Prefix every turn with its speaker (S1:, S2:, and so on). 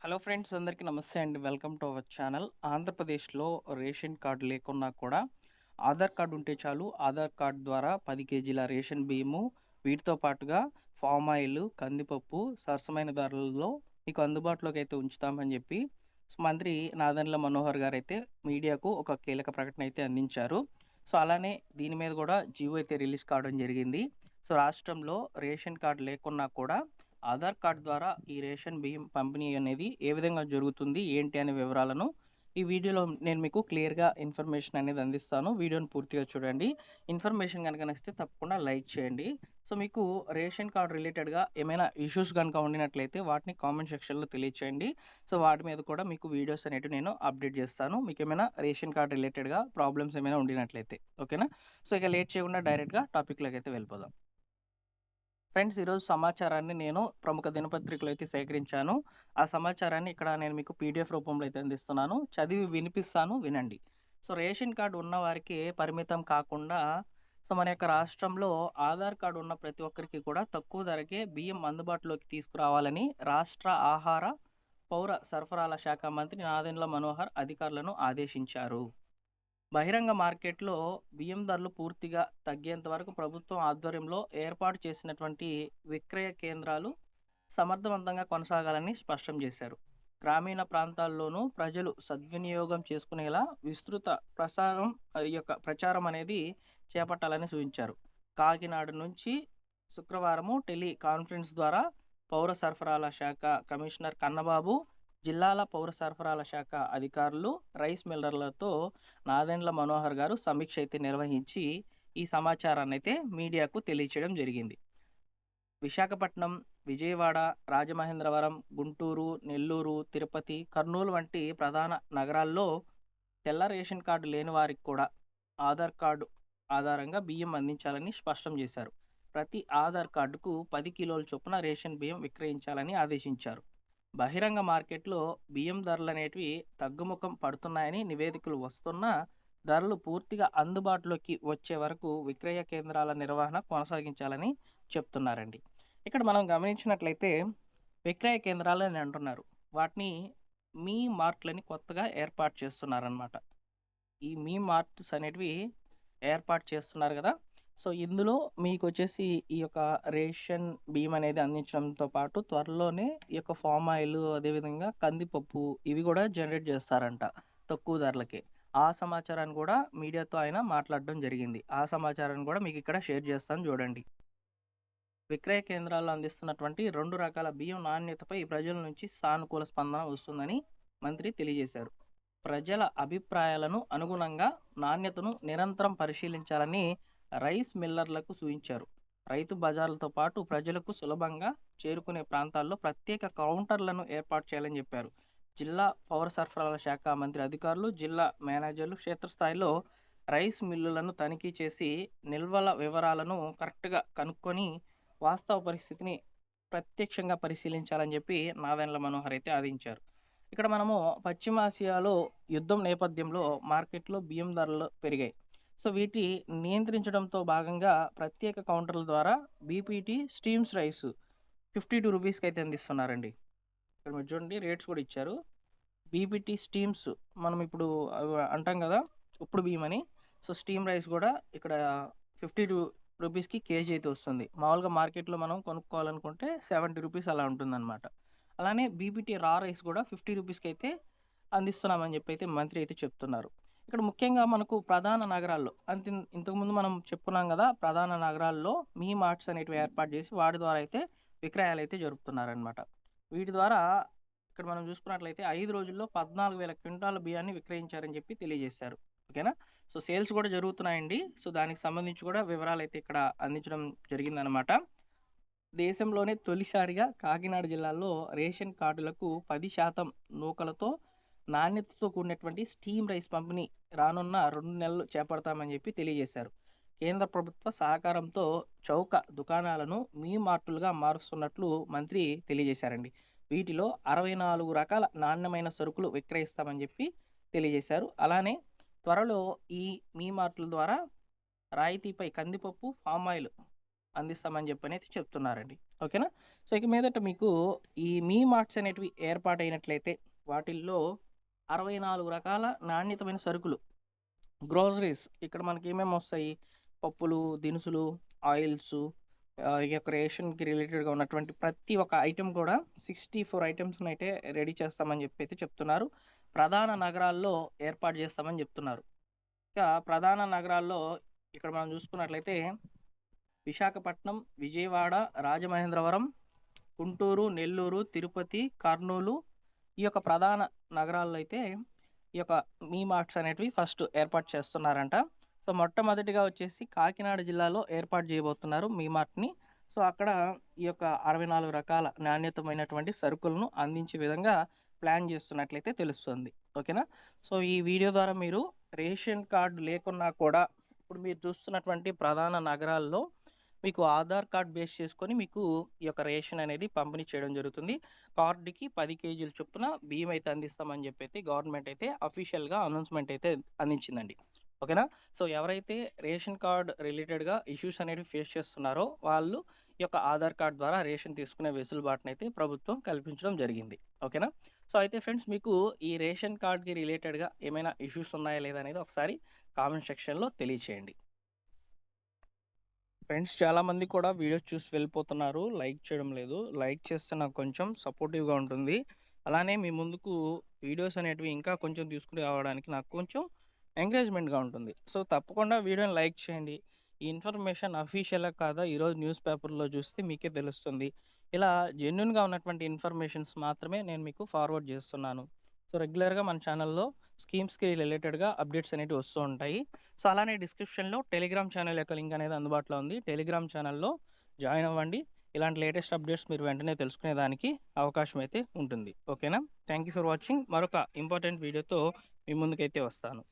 S1: Hello friends, అందరికీ నమస్తే అండి. Welcome to our channel. ఆంధ్రప్రదేశ్‌లో రేషన్ కార్డ్ లేకున్నా కూడా ఆధార్ కార్డ్ ఉంటే చాలు. ఆధార్ కార్డ్ ద్వారా 10 కేజీల రేషన్ బియ్యము, వీటితో పాటుగా పామ్ ఆయిల్, కందిపప్పు సరసమైన ధరలలో మీకు అందుబాటులోకి అయితే ఉంచుతామని చెప్పి మంత్రి నాదెండ్ల మనోహర్ గారైతే మీడియాకు ఒక కీలక ప్రకటన అయితే అందించారు. అలానే దీని మీద కూడా జీవో అయితే రిలీజ్ కావడం జరిగింది. రాష్ట్రంలో రేషన్ కార్డ్ లేకున్నా కూడా ఆధార్ కార్డ్ ద్వారా ఈ రేషన్ బియ్యం పంపిణీ అనేది ఏ విధంగా జరుగుతుంది, ఏంటి అనే వివరాలను ఈ వీడియోలో నేను మీకు క్లియర్‌గా ఇన్ఫర్మేషన్ అనేది అందిస్తాను. వీడియోని పూర్తిగా చూడండి. ఇన్ఫర్మేషన్ గనుక నచ్చితే తప్పకుండా లైక్ చేయండి. మీకు రేషన్ కార్డ్ రిలేటెడ్‌గా ఏమైనా ఇష్యూస్ గనుక ఉండినట్లయితే వాటిని కామెంట్ సెక్షన్‌లో తెలియచేయండి. వాటి మీద కూడా మీకు వీడియోస్ అనేటివి నేను అప్డేట్ చేస్తాను. మీకేమైనా రేషన్ కార్డ్ రిలేటెడ్‌గా ప్రాబ్లమ్స్ ఏమైనా ఉండినట్లయితే. ఓకేనా? ఇక లేట్ చేయకుండా డైరెక్ట్‌గా టాపిక్‌లోకైతే వెళ్ళిపోదాం. ఫ్రెండ్స్, ఈరోజు సమాచారాన్ని నేను ప్రముఖ దినపత్రికలో అయితే సేకరించాను. ఆ సమాచారాన్ని ఇక్కడ నేను మీకు పీడిఎఫ్ రూపంలో అయితే అందిస్తున్నాను. చదివి వినిపిస్తాను, వినండి. రేషన్ కార్డ్ ఉన్నవారికి పరిమితం కాకుండా మన యొక్క రాష్ట్రంలో ఆధార్ కార్డ్ ఉన్న ప్రతి ఒక్కరికి కూడా తక్కువ ధరకే బియ్యం అందుబాటులోకి తీసుకురావాలని రాష్ట్ర ఆహార, పౌర సరఫరాల శాఖ మంత్రి నాదెండ్ల మనోహర్ అధికారులను ఆదేశించారు. బహిరంగ మార్కెట్‌లో బియ్యం ధరలు పూర్తిగా తగ్గేంత వరకు ప్రభుత్వం ఆధ్వర్యంలో ఏర్పాటు చేసినటువంటి విక్రయ కేంద్రాలు సమర్థవంతంగా కొనసాగాలని స్పష్టం చేశారు. గ్రామీణ ప్రాంతాల్లోనూ ప్రజలు సద్వినియోగం చేసుకునేలా విస్తృత ప్రచారం అనేది చేపట్టాలని సూచించారు. కాకినాడ నుంచి శుక్రవారము టెలి కాన్ఫరెన్స్ ద్వారా పౌర సరఫరాల శాఖ కమిషనర్ కన్నబాబు, జిల్లాల పౌర సరఫరాల శాఖ అధికారులు, రైస్ మిల్లర్లతో నాదెండ్ల మనోహర్ గారు సమీక్ష అయితే నిర్వహించి ఈ సమాచారాన్ని అయితే మీడియాకు తెలియచేయడం జరిగింది. విశాఖపట్నం, విజయవాడ, రాజమహేంద్రవరం, గుంటూరు, నెల్లూరు, తిరుపతి, కర్నూలు వంటి ప్రధాన నగరాల్లో తెల్ల రేషన్ కార్డు లేని వారికి కూడా ఆధార్ కార్డు ఆధారంగా బియ్యం అందించాలని స్పష్టం చేశారు. ప్రతి ఆధార్ కార్డుకు 10 కిలోల చొప్పున రేషన్ బియ్యం విక్రయించాలని ఆదేశించారు. బహిరంగ మార్కెట్లో బియ్యం ధరలనేటివి తగ్గుముఖం పడుతున్నాయని నివేదికలు వస్తున్నా ధరలు పూర్తిగా అందుబాటులోకి వచ్చే వరకు విక్రయ కేంద్రాల నిర్వహణ కొనసాగించాలని చెప్తున్నారండి. ఇక్కడ మనం గమనించినట్లయితే విక్రయ కేంద్రాలని అంటున్నారు. వాటిని మీ మార్ట్‌లని కొత్తగా ఏర్పాటు చేస్తున్నారనమాట. ఈ మీ మార్ట్స్ అనేటివి ఏర్పాటు చేస్తున్నారు గదా! ఇందులో మీకొచ్చేసి ఈ యొక్క రేషన్ బియ్యం అనేది అందించడంతో పాటు త్వరలోనే ఈ యొక్క పామ్ ఆయిల్, అదేవిధంగా కందిపప్పు ఇవి గూడా జనరేట్ జేస్తారంట తక్కువ ధరలకే. ఆ సమాచారాన్ని గూడా మీడియాతో ఆయన మాట్లాడడం జరిగింది. ఆ సమాచారాన్ని గూడా మీకిక్కడ షేర్ జేస్తాను జూడండి. విక్రయ కేంద్రాల్లో అందిస్తున్నటువంటి 2 రకాల బియ్యం నాణ్యతపై ప్రజల నుంచి సానుకూల స్పందన వస్తుందని మంత్రి తెలియజేశారు. ప్రజల అభిప్రాయాలను అనుగుణంగా నాణ్యతను నిరంతరం పరిశీలించాలని రైస్ మిల్లర్లకు సూచించారు. రైతు బజార్లతో పాటు ప్రజలకు సులభంగా చేరుకునే ప్రాంతాల్లో ప్రత్యేక కౌంటర్లను ఏర్పాటు చేయాలని చెప్పారు. జిల్లా పౌర సరఫరాల శాఖ మంత్రి అధికారులు, జిల్లా మేనేజర్లు క్షేత్రస్థాయిలో రైస్ మిల్లులను తనిఖీ చేసి నిల్వల వివరాలను కరెక్ట్‌గా కనుక్కొని వాస్తవ పరిస్థితిని ప్రత్యక్షంగా పరిశీలించాలని చెప్పి నాదెండ్ల మనోహర్ అయితే ఆదించారు. ఇక్కడ మనము పశ్చిమాసియాలో యుద్ధం నేపథ్యంలో మార్కెట్‌లో బియ్యం ధరలు పెరిగాయి. వీటి నియంత్రించడంతో భాగంగా ప్రత్యేక కౌంటర్ల ద్వారా బీపీటీ స్టీమ్స్ రైస్ ₹52కి అయితే అందిస్తున్నారండి. ఇక్కడ మీరు చూడండి, రేట్స్ కూడా ఇచ్చారు. బీపీటీ స్టీమ్స్ మనం ఇప్పుడు అంటాం కదా, ఉప్పుడు బియ్యం అని. స్టీమ్ రైస్ కూడా ఇక్కడ ₹52కి కేజీ అయితే వస్తుంది. మామూలుగా మార్కెట్‌లో మనం కొనుక్కోవాలనుకుంటే ₹70 అలా ఉంటుందన్నమాట. అలానే బీపీటీ రా రైస్ కూడా ₹50కి అయితే అందిస్తున్నామని చెప్పి అయితే మంత్రి అయితే చెప్తున్నారు. ఇక్కడ ముఖ్యంగా మనకు ప్రధాన నగరాల్లో ఇంతకుముందు మనం చెప్పుకున్నాం కదా, ప్రధాన నగరాల్లో మీ మార్ట్స్ అనేటివి ఏర్పాటు చేసి వాటి ద్వారా అయితే విక్రయాలు అయితే జరుపుతున్నారనమాట. వీటి ద్వారా ఇక్కడ మనం చూసుకున్నట్లయితే 5 రోజుల్లో 14,000 క్వింటాల బియ్యాన్ని విక్రయించారని చెప్పి తెలియజేశారు. ఓకేనా? సేల్స్ కూడా జరుగుతున్నాయండి. దానికి సంబంధించి కూడా వివరాలైతే ఇక్కడ అందించడం జరిగిందనమాట. దేశంలోనే తొలిసారిగా కాకినాడ జిల్లాలో రేషన్ కార్డులకు 10% నూకలతో నాణ్యతతో కూడినటువంటి స్టీమ్ రైస్ పంపిణీ రానున్న 2 నెలలు చేపడతామని చెప్పి తెలియజేశారు. కేంద్ర ప్రభుత్వ సహకారంతో చౌక దుకాణాలను మీ మార్టులుగా మారుస్తున్నట్లు మంత్రి తెలియజేశారండి. వీటిలో 64 రకాల నాణ్యమైన సరుకులు విక్రయిస్తామని చెప్పి తెలియజేశారు. అలానే త్వరలో ఈ మీ మార్టుల ద్వారా రాయితీపై కందిపప్పు, పామ్ ఆయిల్ అందిస్తామని చెప్పనైతే చెప్తున్నారండి. ఓకేనా? సో, ఇక మీదట మీకు ఈ మీ మార్ట్స్ అనేటివి ఏర్పాటయినట్లయితే వాటిల్లో 64 రకాల నాణ్యతమైన సరుకులు, గ్రోసరీస్ ఇక్కడ మనకేమేమొస్తాయి? పప్పులు, దినుసులు, ఆయిల్సు, ఈ యొక్క రేషన్‌కి రిలేటెడ్‌గా ఉన్నటువంటి ప్రతి ఒక్క ఐటెమ్ కూడా 64 ఐటెమ్స్‌నైతే రెడీ చేస్తామని చెప్పైతే చెప్తున్నారు. ప్రధాన నగరాల్లో ఏర్పాటు చేస్తామని చెప్తున్నారు. ఇక ప్రధాన నగరాల్లో ఇక్కడ మనం చూసుకున్నట్లయితే విశాఖపట్నం, విజయవాడ, రాజమహేంద్రవరం, గుంటూరు, నెల్లూరు, తిరుపతి, కర్నూలు ఈ యొక్క ప్రధాన నగరాల్లో అయితే ఈ యొక్క మీ మార్ట్స్ అనేటివి ఫస్ట్ ఏర్పాటు చేస్తున్నారంట. సో, మొట్టమొదటిగా వచ్చేసి కాకినాడ జిల్లాలో ఏర్పాటు చేయబోతున్నారు మీ మార్ట్‌ని. సో, అక్కడ ఈ యొక్క 64 రకాల నాణ్యతమైనటువంటి సరుకులను అందించే విధంగా ప్లాన్ చేస్తున్నట్లయితే తెలుస్తుంది. ఓకేనా? సో, ఈ వీడియో ద్వారా మీరు రేషన్ కార్డ్ లేకున్నా కూడా ఇప్పుడు మీరు చూస్తున్నటువంటి ప్రధాన నగరాల్లో మీకు ఆధార్ కార్డ్ బేస్ చేసుకొని మీకు ఈ యొక్క రేషన్ అనేది పంపిణీ చేయడం జరుగుతుంది. కార్డ్‌కి 10 కేజీల చొప్పున బియ్యం అయితే అందిస్తామని చెప్పైతే గవర్నమెంట్ అయితే అఫీషియల్‌గా అనౌన్స్‌మెంట్ అయితే అందించిందండి. ఓకేనా? సో, ఎవరైతే రేషన్ కార్డ్ రిలేటెడ్‌గా ఇష్యూస్ అనేవి ఫేస్ చేస్తున్నారో వాళ్ళు ఈ యొక్క ఆధార్ కార్డ్ ద్వారా రేషన్ తీసుకునే వెసులుబాటునైతే ప్రభుత్వం కల్పించడం జరిగింది. ఓకేనా? సో, అయితే ఫ్రెండ్స్ మీకు ఈ రేషన్ కార్డ్‌కి రిలేటెడ్‌గా ఏమైనా ఇష్యూస్ ఉన్నాయా లేదా అనేది ఒకసారి కామెంట్ సెక్షన్‌లో తెలియచేయండి. ఫ్రెండ్స్ చాలామంది కూడా వీడియోస్ చూసి వెళ్ళిపోతున్నారు. లైక్ చేయడం లేదు. లైక్ చేస్తే నాకు కొంచెం సపోర్టివ్‌గా ఉంటుంది. అలానే మీ ముందుకు వీడియోస్ అనేటివి ఇంకా కొంచెం తీసుకొని రావడానికి నాకు కొంచెం ఎంకరేజ్‌మెంట్‌గా ఉంటుంది. సో, తప్పకుండా వీడియోని లైక్ చేయండి. ఈ ఇన్ఫర్మేషన్ అఫీషియలా కాదా ఈరోజు న్యూస్ పేపర్‌లో చూస్తే మీకే తెలుస్తుంది. ఇలా జెన్యూన్‌గా ఉన్నటువంటి ఇన్ఫర్మేషన్స్ మాత్రమే నేను మీకు ఫార్వర్డ్ చేస్తున్నాను. సో, రెగ్యులర్‌గా మన ఛానల్‌లో స్కీమ్స్‌కి రిలేటెడ్‌గా అప్డేట్స్ అనేటివి వస్తూ ఉంటాయి. సో, అలానే డిస్క్రిప్షన్‌లో టెలిగ్రామ్ ఛానల్ యొక్క లింక్ అనేది అందుబాటులో ఉంది. టెలిగ్రామ్ ఛానల్‌లో జాయిన్ అవ్వండి. ఇలాంటి లేటెస్ట్ అప్డేట్స్ మీరు వెంటనే తెలుసుకునేదానికి అవకాశం అయితే ఉంటుంది. ఓకేనా? Thank you for watching. మరొక ఇంపార్టెంట్ వీడియోతో మీ ముందుకైతే వస్తాను.